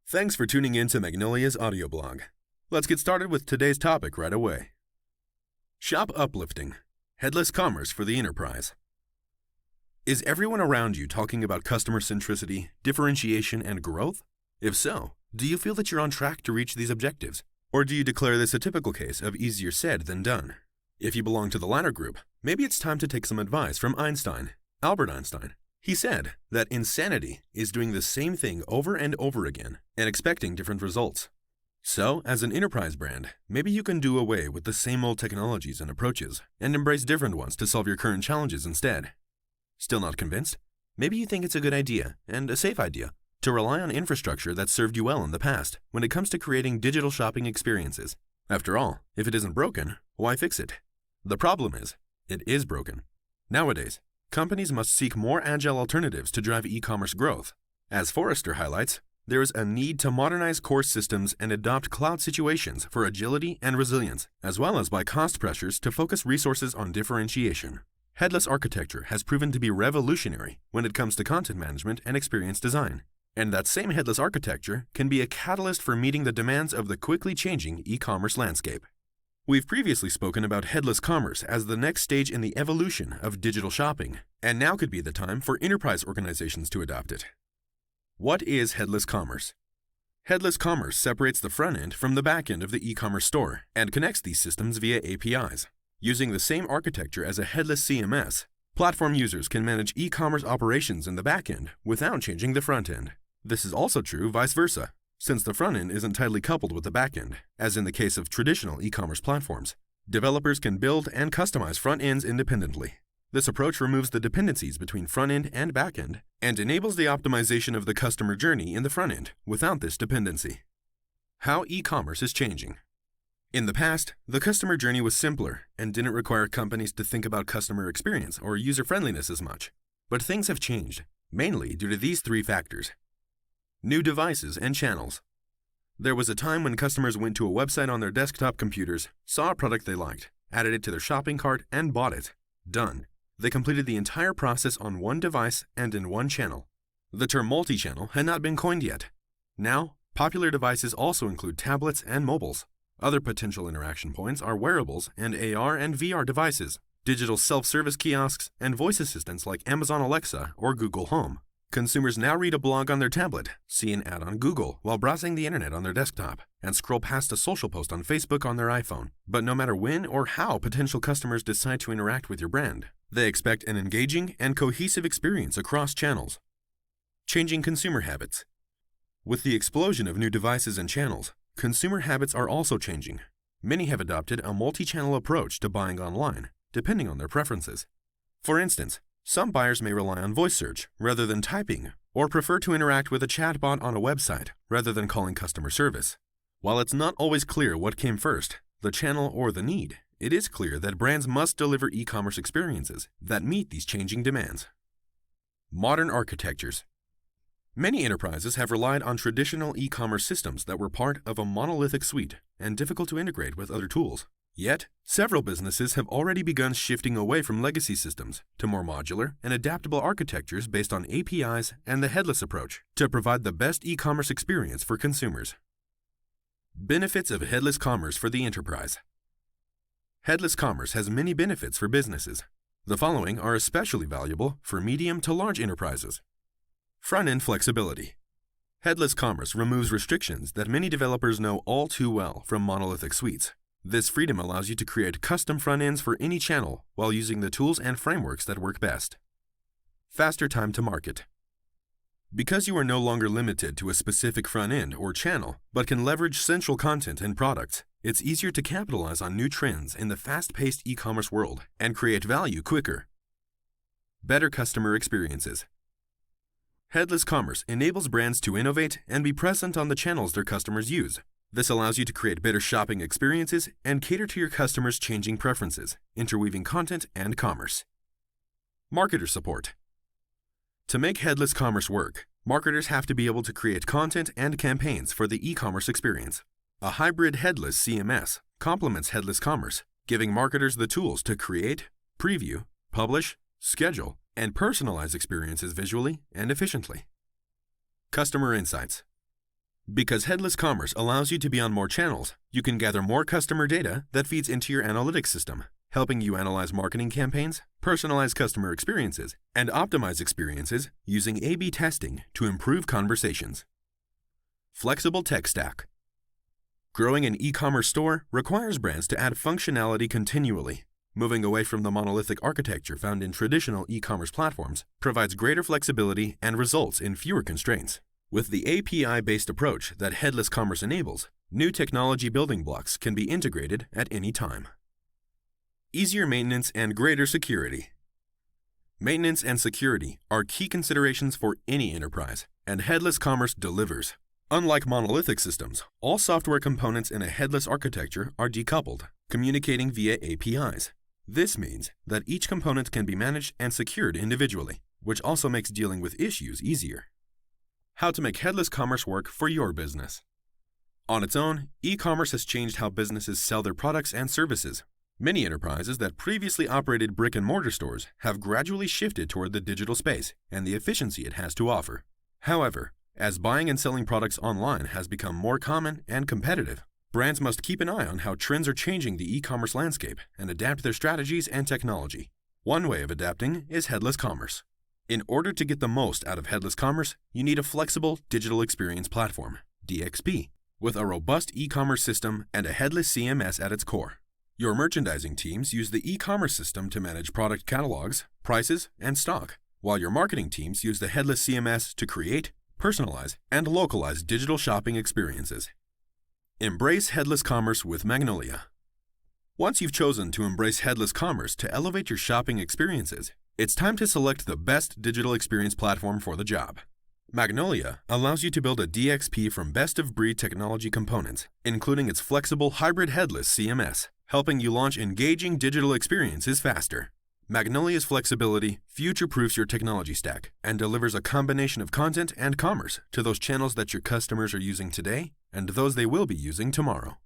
Thanks for tuning in to Magnolia's audio blog. Let's get started with today's topic right away. Shop-Uplifting, Headless Commerce for the Enterprise. Is everyone around you talking about customer centricity, differentiation, and growth? If so, do you feel that you're on track to reach these objectives? Or do you declare this a typical case of easier said than done? If you belong to the latter group, maybe it's time to take some advice from Albert Einstein. He said that insanity is doing the same thing over and over again and expecting different results. So, as an enterprise brand, maybe you can do away with the same old technologies and approaches and embrace different ones to solve your current challenges instead. Still not convinced? Maybe you think it's a good idea, and a safe idea, to rely on infrastructure that served you well in the past when it comes to creating digital shopping experiences. After all, if it isn't broken, why fix it? The problem is, it is broken. Nowadays, companies must seek more agile alternatives to drive e-commerce growth. As Forrester highlights, there is a need to modernize core systems and adopt cloud situations for agility and resilience, as well as by cost pressures to focus resources on differentiation. Headless architecture has proven to be revolutionary when it comes to content management and experience design. And that same headless architecture can be a catalyst for meeting the demands of the quickly changing e-commerce landscape. We've previously spoken about headless commerce as the next stage in the evolution of digital shopping, and now could be the time for enterprise organizations to adopt it. What is headless commerce? Headless commerce separates the front end from the back end of the e-commerce store and connects these systems via APIs. Using the same architecture as a headless CMS, platform users can manage e-commerce operations in the back end without changing the front end. This is also true vice versa, since the front end isn't tightly coupled with the back end, as in the case of traditional e-commerce platforms. Developers can build and customize front ends independently. This approach removes the dependencies between front end and back end and enables the optimization of the customer journey in the front end without this dependency. How e-commerce is changing. In the past, the customer journey was simpler and didn't require companies to think about customer experience or user-friendliness as much. But things have changed, mainly due to these three factors. New devices and channels. There was a time when customers went to a website on their desktop computers, saw a product they liked, added it to their shopping cart, and bought it. Done. They completed the entire process on one device and in one channel. The term multi-channel had not been coined yet. Now, popular devices also include tablets and mobiles. Other potential interaction points are wearables and AR and VR devices, digital self-service kiosks, and voice assistants like Amazon Alexa or Google Home. Consumers now read a blog on their tablet, see an ad on Google while browsing the internet on their desktop, and scroll past a social post on Facebook on their iPhone. But no matter when or how potential customers decide to interact with your brand, they expect an engaging and cohesive experience across channels. Changing consumer habits. With the explosion of new devices and channels, consumer habits are also changing. Many have adopted a multi-channel approach to buying online, depending on their preferences. For instance, some buyers may rely on voice search rather than typing, or prefer to interact with a chatbot on a website rather than calling customer service. While it's not always clear what came first, the channel or the need, it is clear that brands must deliver e-commerce experiences that meet these changing demands. Modern architectures. Many enterprises have relied on traditional e-commerce systems that were part of a monolithic suite and difficult to integrate with other tools. Yet, several businesses have already begun shifting away from legacy systems to more modular and adaptable architectures based on APIs and the headless approach to provide the best e-commerce experience for consumers. Benefits of headless commerce for the enterprise. Headless commerce has many benefits for businesses. The following are especially valuable for medium to large enterprises. Front-end flexibility. Headless commerce removes restrictions that many developers know all too well from monolithic suites. This freedom allows you to create custom front ends for any channel while using the tools and frameworks that work best. Faster time to market. Because you are no longer limited to a specific front end or channel, but can leverage central content and products, it's easier to capitalize on new trends in the fast-paced e-commerce world and create value quicker. Better customer experiences. Headless commerce enables brands to innovate and be present on the channels their customers use. This allows you to create better shopping experiences and cater to your customers' changing preferences, interweaving content and commerce. Marketer support. To make headless commerce work, marketers have to be able to create content and campaigns for the e-commerce experience. A hybrid headless CMS complements headless commerce, giving marketers the tools to create, preview, publish, schedule, and personalize experiences visually and efficiently. Customer insights. Because headless commerce allows you to be on more channels, you can gather more customer data that feeds into your analytics system, helping you analyze marketing campaigns, personalize customer experiences, and optimize experiences using A/B testing to improve conversations. Flexible tech stack. Growing an e-commerce store requires brands to add functionality continually. Moving away from the monolithic architecture found in traditional e-commerce platforms provides greater flexibility and results in fewer constraints. With the API-based approach that headless commerce enables, new technology building blocks can be integrated at any time. Easier maintenance and greater security. Maintenance and security are key considerations for any enterprise, and headless commerce delivers. Unlike monolithic systems, all software components in a headless architecture are decoupled, communicating via APIs. This means that each component can be managed and secured individually, which also makes dealing with issues easier. How to make headless commerce work for your business. On its own, e-commerce has changed how businesses sell their products and services. Many enterprises that previously operated brick-and-mortar stores have gradually shifted toward the digital space and the efficiency it has to offer. However, as buying and selling products online has become more common and competitive, brands must keep an eye on how trends are changing the e-commerce landscape and adapt their strategies and technology. One way of adapting is headless commerce. In order to get the most out of headless commerce, you need a flexible digital experience platform, DXP, with a robust e-commerce system and a headless CMS at its core. Your merchandising teams use the e-commerce system to manage product catalogs, prices, and stock, while your marketing teams use the headless CMS to create, personalize, and localize digital shopping experiences. Embrace headless commerce with Magnolia. Once you've chosen to embrace headless commerce to elevate your shopping experiences, it's time to select the best digital experience platform for the job. Magnolia allows you to build a DXP from best-of-breed technology components, including its flexible hybrid headless CMS, helping you launch engaging digital experiences faster. Magnolia's flexibility future-proofs your technology stack and delivers a combination of content and commerce to those channels that your customers are using today and those they will be using tomorrow.